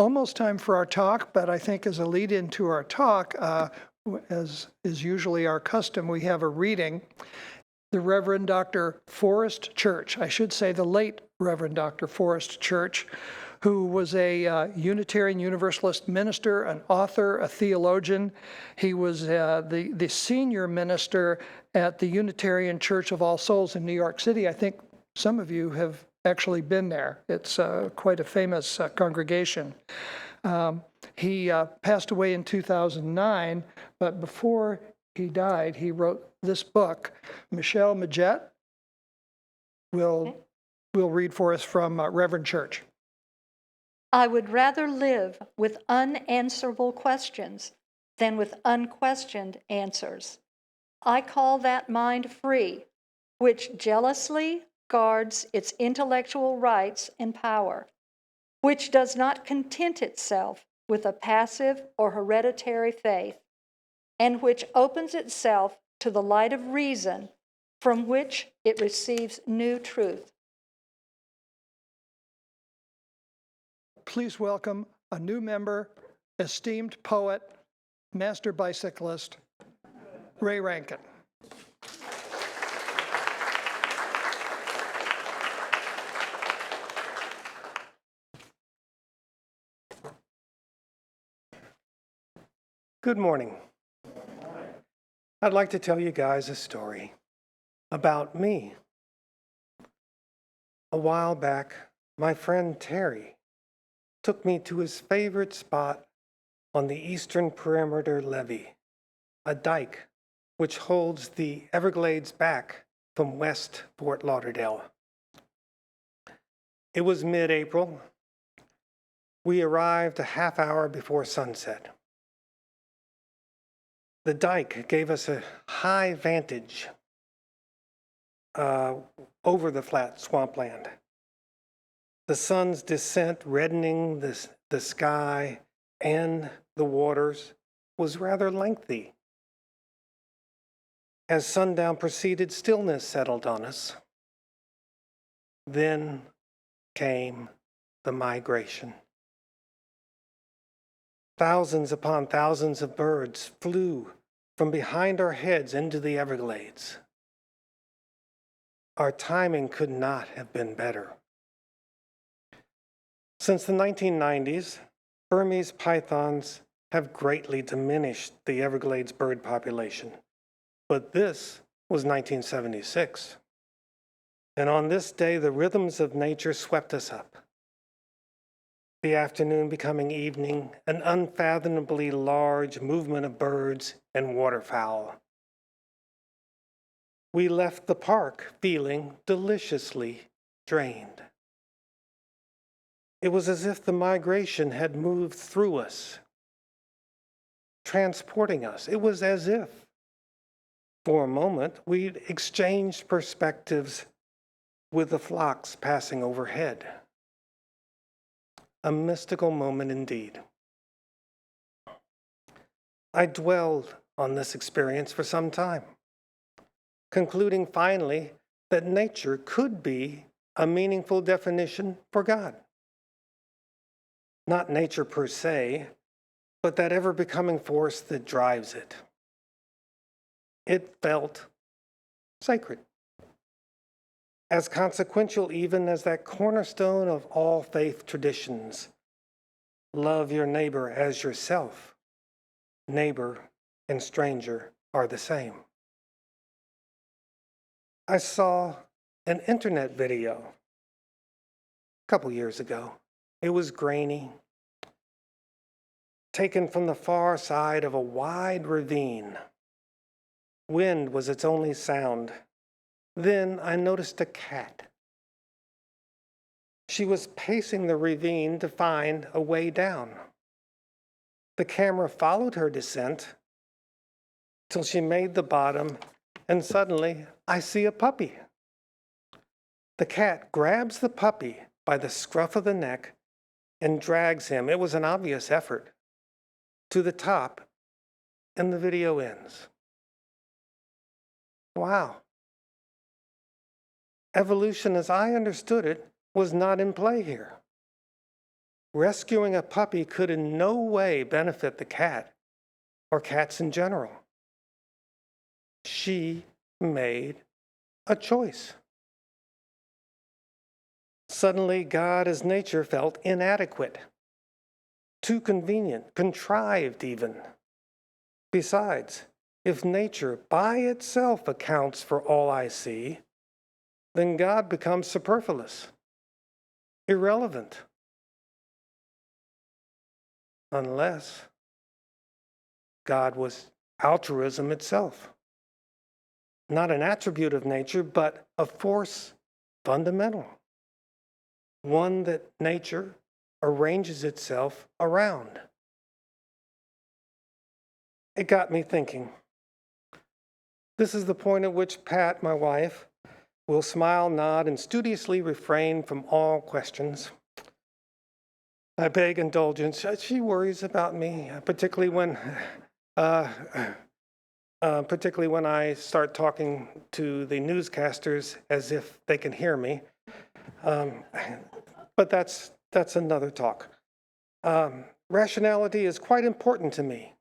almost time for our talk, but I think as a lead into our talk, as is usually our custom, we have a reading. The Reverend Dr. Forrest Church, I should say the late Reverend Dr. Forrest Church, who was a Unitarian Universalist minister, an author, a theologian. He was the senior minister at the Unitarian Church of All Souls in New York City. I think some of you have actually been there. It's quite a famous congregation. He passed away in 2009, but before he died, he wrote this book. Michelle Majette will read for us from Reverend Church. I would rather live with unanswerable questions than with unquestioned answers. I call that mind free, which jealously guards its intellectual rights and power, which does not content itself with a passive or hereditary faith, and which opens itself to the light of reason from which it receives new truth. Please welcome a new member, esteemed poet, master bicyclist, Ray Rankin. Good morning. I'd like to tell you guys a story about me. A while back, my friend Terry took me to his favorite spot on the eastern perimeter levee, a dike which holds the Everglades back from West Fort Lauderdale. It was mid-April. We arrived a half hour before sunset. The dike gave us a high vantage over the flat swampland. The sun's descent reddening the sky and the waters was rather lengthy. As sundown proceeded, stillness settled on us. Then came the migration. Thousands upon thousands of birds flew from behind our heads into the Everglades. Our timing could not have been better. Since the 1990s, Burmese pythons have greatly diminished the Everglades bird population. But this was 1976. And on this day, the rhythms of nature swept us up. The afternoon becoming evening, an unfathomably large movement of birds and waterfowl. We left the park feeling deliciously drained. It was as if the migration had moved through us, transporting us. It was as if, for a moment, we'd exchanged perspectives with the flocks passing overhead. A mystical moment indeed. I dwelled on this experience for some time, concluding finally that nature could be a meaningful definition for God. Not nature per se, but that ever-becoming force that drives it. It felt sacred, as consequential even as that cornerstone of all faith traditions. Love your neighbor as yourself. Neighbor and stranger are the same. I saw an internet video a couple years ago. It was grainy, taken from the far side of a wide ravine. Wind was its only sound. Then I noticed a cat. She was pacing the ravine to find a way down. The camera followed her descent till she made the bottom, and suddenly I see a puppy. The cat grabs the puppy by the scruff of the neck and drags him, it was an obvious effort, to the top, and the video ends. Wow. Evolution, as I understood it, was not in play here. rescuing a puppy could in no way benefit the cat or cats in general. She made a choice. Suddenly, God as nature felt inadequate, too convenient, contrived even. Besides, if nature by itself accounts for all I see, then God becomes superfluous, irrelevant, unless God was altruism itself. Not an attribute of nature, but a force fundamental, one that nature arranges itself around. It got me thinking. This is the point at which Pat, my wife, will smile, nod, and studiously refrain from all questions. I beg indulgence. She worries about me, particularly when I start talking to the newscasters as if they can hear me. But that's another talk. Rationality is quite important to me,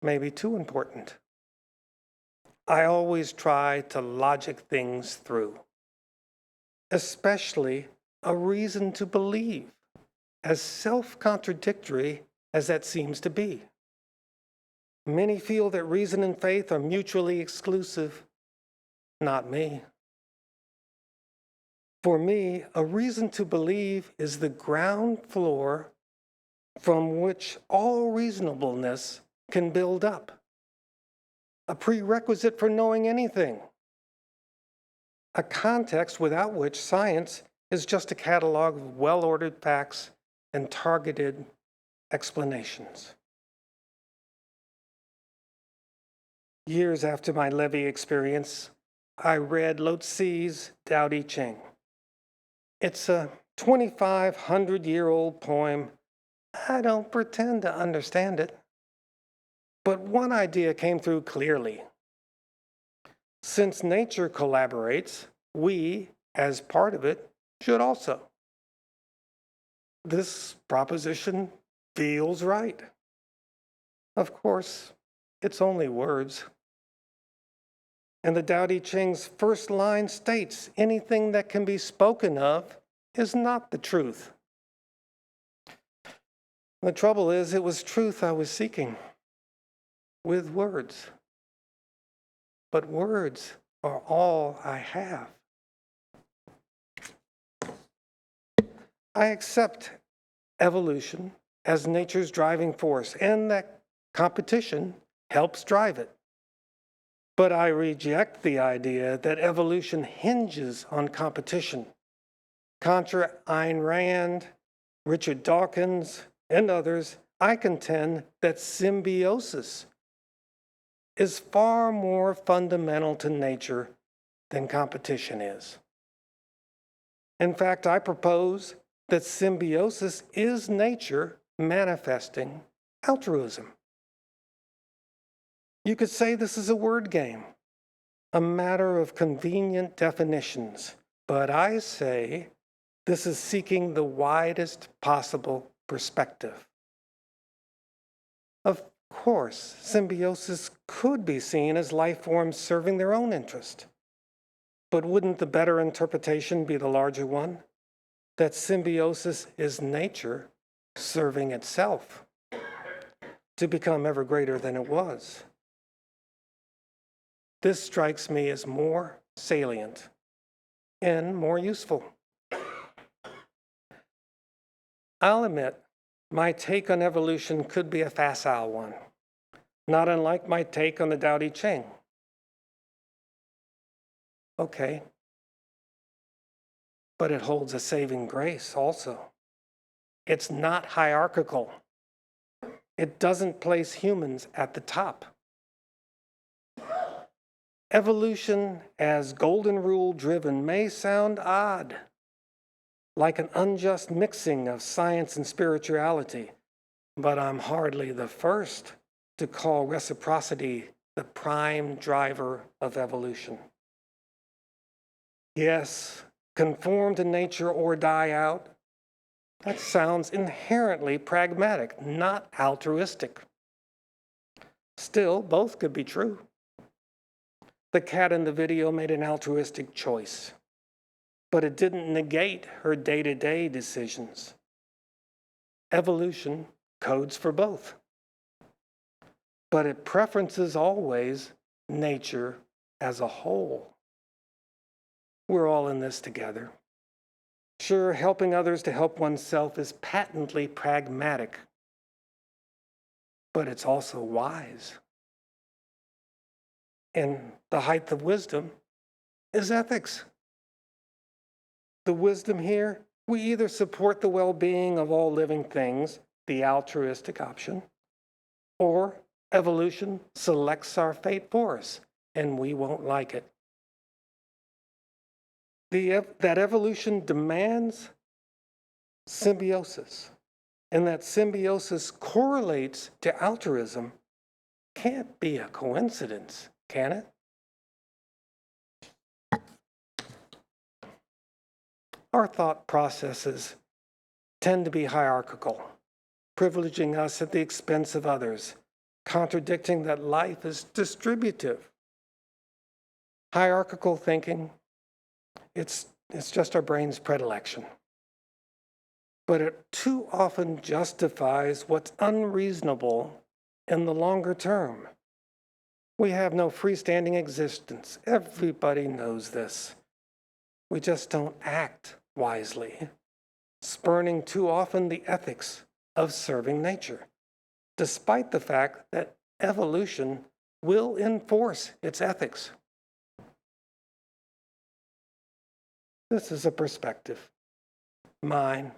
maybe too important. I always try to logic things through, especially a reason to believe, as self-contradictory as that seems to be. Many feel that reason and faith are mutually exclusive. Not me. For me, a reason to believe is the ground floor from which all reasonableness can build up, a prerequisite for knowing anything, a context without which science is just a catalog of well-ordered facts and targeted explanations. Years after my Levy experience, I read Lao-Tzu's Tao Te Ching. It's a 2,500-year-old poem. I don't pretend to understand it. But one idea came through clearly. Since nature collaborates, we, as part of it, should also. This proposition feels right. Of course, it's only words. And the Tao Te Ching's first line states, anything that can be spoken of is not the truth. The trouble is, it was truth I was seeking with words. But words are all I have. I accept evolution as nature's driving force, and that competition helps drive it. But I reject the idea that evolution hinges on competition. Contra Ayn Rand, Richard Dawkins, and others, I contend that symbiosis is far more fundamental to nature than competition is. In fact, I propose that symbiosis is nature manifesting altruism. You could say this is a word game, a matter of convenient definitions, but I say this is seeking the widest possible perspective. Of course, symbiosis could be seen as life forms serving their own interest. But wouldn't the better interpretation be the larger one? That symbiosis is nature serving itself to become ever greater than it was. This strikes me as more salient and more useful. I'll admit, my take on evolution could be a facile one, not unlike my take on the Tao Te Ching. Okay, but it holds a saving grace also. It's not hierarchical. It doesn't place humans at the top. Evolution as golden rule driven may sound odd, like an unjust mixing of science and spirituality, but I'm hardly the first to call reciprocity the prime driver of evolution. Yes, conform to nature or die out, That sounds inherently pragmatic, not altruistic. Still, both could be true. The cat in the video made an altruistic choice, but it didn't negate her day-to-day decisions. Evolution codes for both, but it preferences always nature as a whole. We're all in this together. Sure, helping others to help oneself is patently pragmatic, but it's also wise. And the height of wisdom is ethics. The wisdom here, we either support the well-being of all living things, the altruistic option, or evolution selects our fate for us, and we won't like it. That evolution demands symbiosis, and that symbiosis correlates to altruism can't be a coincidence, can it? Our thought processes tend to be hierarchical, privileging us at the expense of others, contradicting that life is distributive. Hierarchical thinking, it's just our brain's predilection. But it too often justifies what's unreasonable in the longer term. We have no freestanding existence. Everybody knows this. We just don't act wisely, spurning too often the ethics of serving nature, despite the fact that evolution will enforce its ethics. This is a perspective, mine,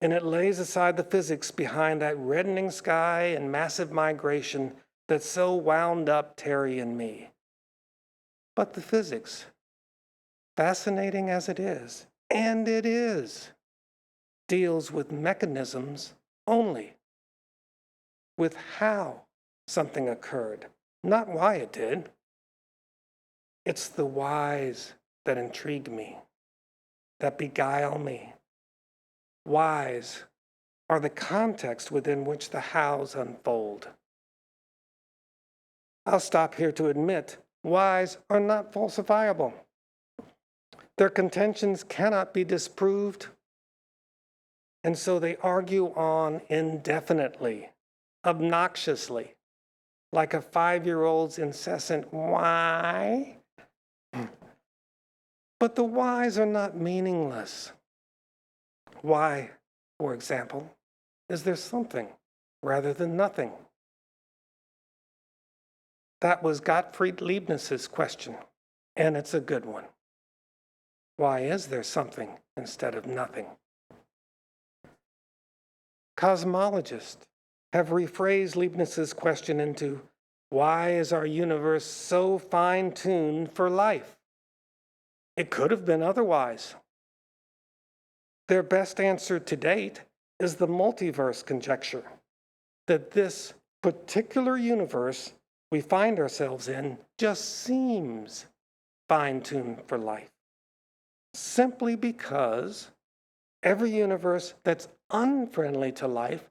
and it lays aside the physics behind that reddening sky and massive migration that so wound up Terry and me. But the physics, fascinating as it is, and it is, deals with mechanisms only, with how something occurred, not why it did. It's the whys that intrigue me, that beguile me. Whys are the context within which the hows unfold. I'll stop here to admit whys are not falsifiable. Their contentions cannot be disproved, and so they argue on indefinitely, obnoxiously, like a 5-year-old's incessant why. But the whys are not meaningless. Why, for example, is there something rather than nothing? That was Gottfried Leibniz's question, and it's a good one. Why is there something instead of nothing? Cosmologists have rephrased Leibniz's question into, why is our universe so fine-tuned for life? It could have been otherwise. Their best answer to date is the multiverse conjecture, that this particular universe we find ourselves in just seems fine-tuned for life, simply because every universe that's unfriendly to life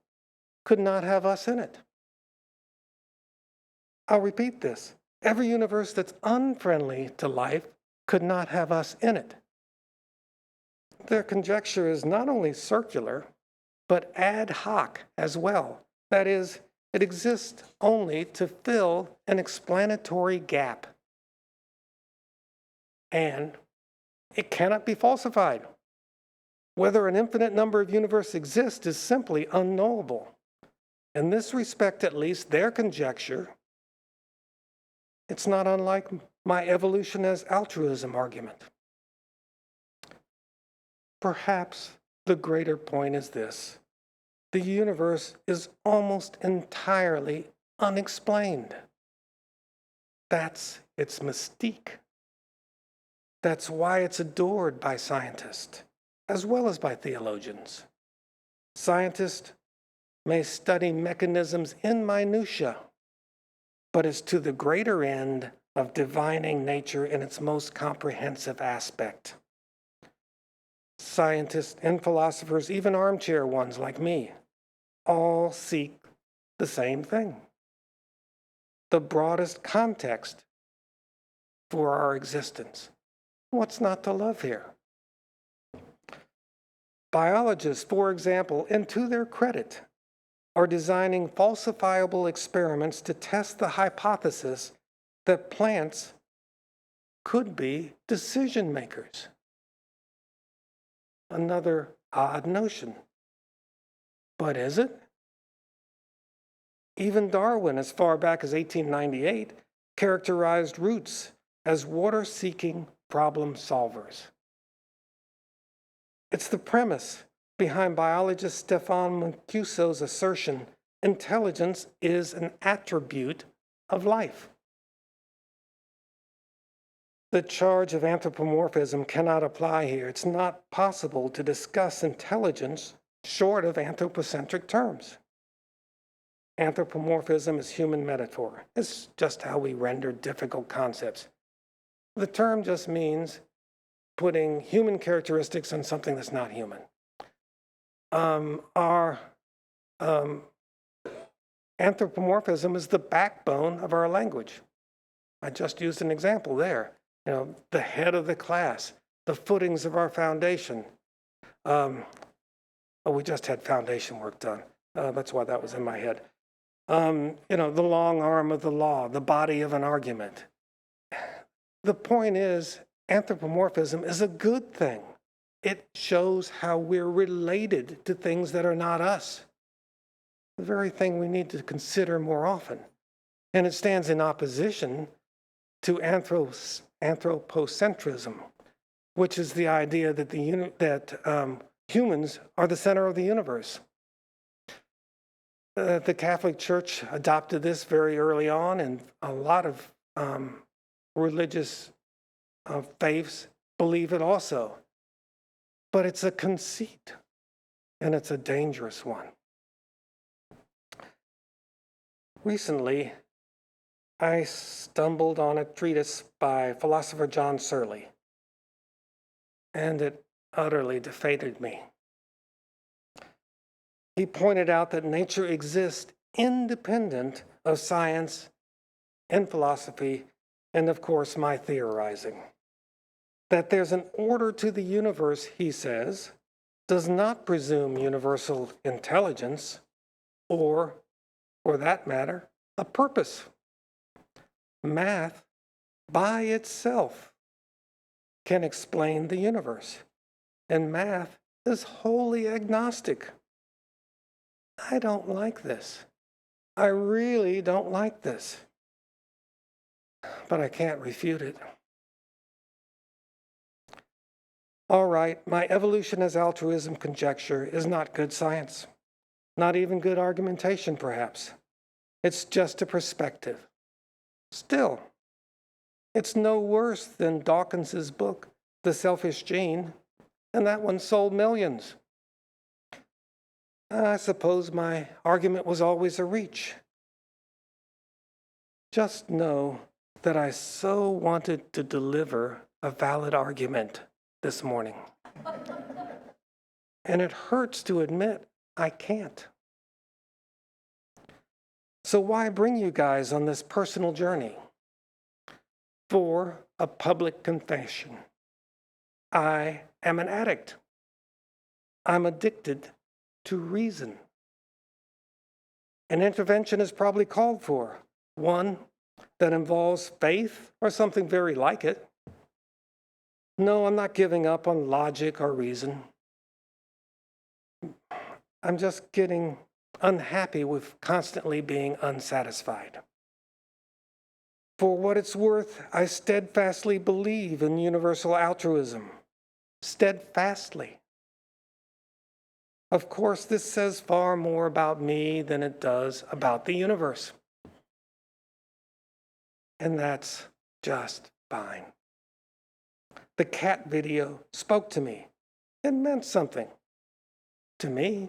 could not have us in it. I'll repeat this. Every universe that's unfriendly to life could not have us in it. Their conjecture is not only circular, but ad hoc as well. That is, it exists only to fill an explanatory gap. And it cannot be falsified. Whether an infinite number of universes exist is simply unknowable. In this respect, at least, their conjecture, it's not unlike my evolution as altruism argument. Perhaps the greater point is this: the universe is almost entirely unexplained. That's its mystique. That's why it's adored by scientists, as well as by theologians. Scientists may study mechanisms in minutia, but it's to the greater end of divining nature in its most comprehensive aspect. scientists, and philosophers, even armchair ones like me, all seek the same thing: the broadest context for our existence. What's not to love here? Biologists, for example, and to their credit, are designing falsifiable experiments to test the hypothesis that plants could be decision makers. Another odd notion. But is it? Even Darwin, as far back as 1898, characterized roots as water-seeking problem solvers. It's the premise behind biologist Stefan Mancuso's assertion intelligence is an attribute of life. The charge of anthropomorphism cannot apply here. It's not possible to discuss intelligence short of anthropocentric terms. Anthropomorphism is human metaphor. It's just how we render difficult concepts. The term just means putting human characteristics on something that's not human. Our anthropomorphism is the backbone of our language. I just used an example there. The head of the class, the footings of our foundation. We just had foundation work done. That's why that was in my head. The long arm of the law, the body of an argument. The point is, anthropomorphism is a good thing. It shows how we're related to things that are not us. The very thing we need to consider more often. And it stands in opposition to anthropocentrism, which is the idea that humans are the center of the universe. The Catholic Church adopted this very early on, and a lot of religious faiths believe it also. But it's a conceit, and it's a dangerous one. Recently, I stumbled on a treatise by philosopher John Searle, and it utterly defeated me. He pointed out that nature exists independent of science and philosophy, and of course, my theorizing. That there's an order to the universe, he says, does not presume universal intelligence, or, for that matter, a purpose. Math, by itself, can explain the universe, and math is wholly agnostic. I don't like this. I really don't like this. But I can't refute it. All right, my evolution as altruism conjecture is not good science. Not even good argumentation, perhaps. It's just a perspective. Still, it's no worse than Dawkins's book, The Selfish Gene, and that one sold millions. I suppose my argument was always a reach. Just know that I so wanted to deliver a valid argument this morning. And it hurts to admit I can't. So why bring you guys on this personal journey? For a public confession. I am an addict. I'm addicted to reason. An intervention is probably called for, one that involves faith or something very like it. No, I'm not giving up on logic or reason. I'm just getting unhappy with constantly being unsatisfied. For what it's worth, I steadfastly believe in universal altruism. Steadfastly. Of course, this says far more about me than it does about the universe. And that's just fine. The cat video spoke to me. It meant something to me.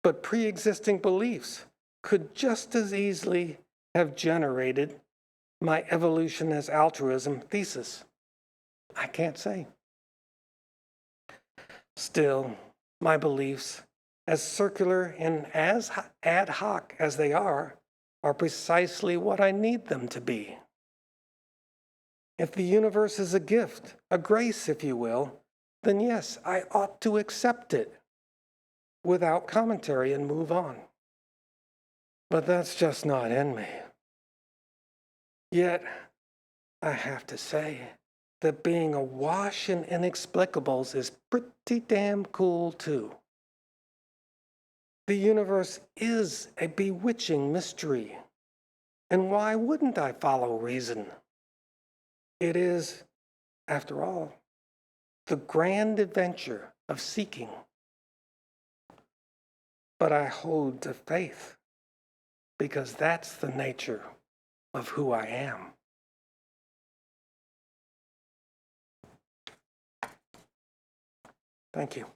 But pre-existing beliefs could just as easily have generated my evolution as altruism thesis. I can't say. Still, my beliefs, as circular and as ad hoc as they are precisely what I need them to be. If the universe is a gift, a grace, if you will, then yes, I ought to accept it without commentary and move on. But that's just not in me. Yet, I have to say that being awash in inexplicables is pretty damn cool too. The universe is a bewitching mystery. And why wouldn't I follow reason? It is, after all, the grand adventure of seeking. But I hold to faith because that's the nature of who I am. Thank you.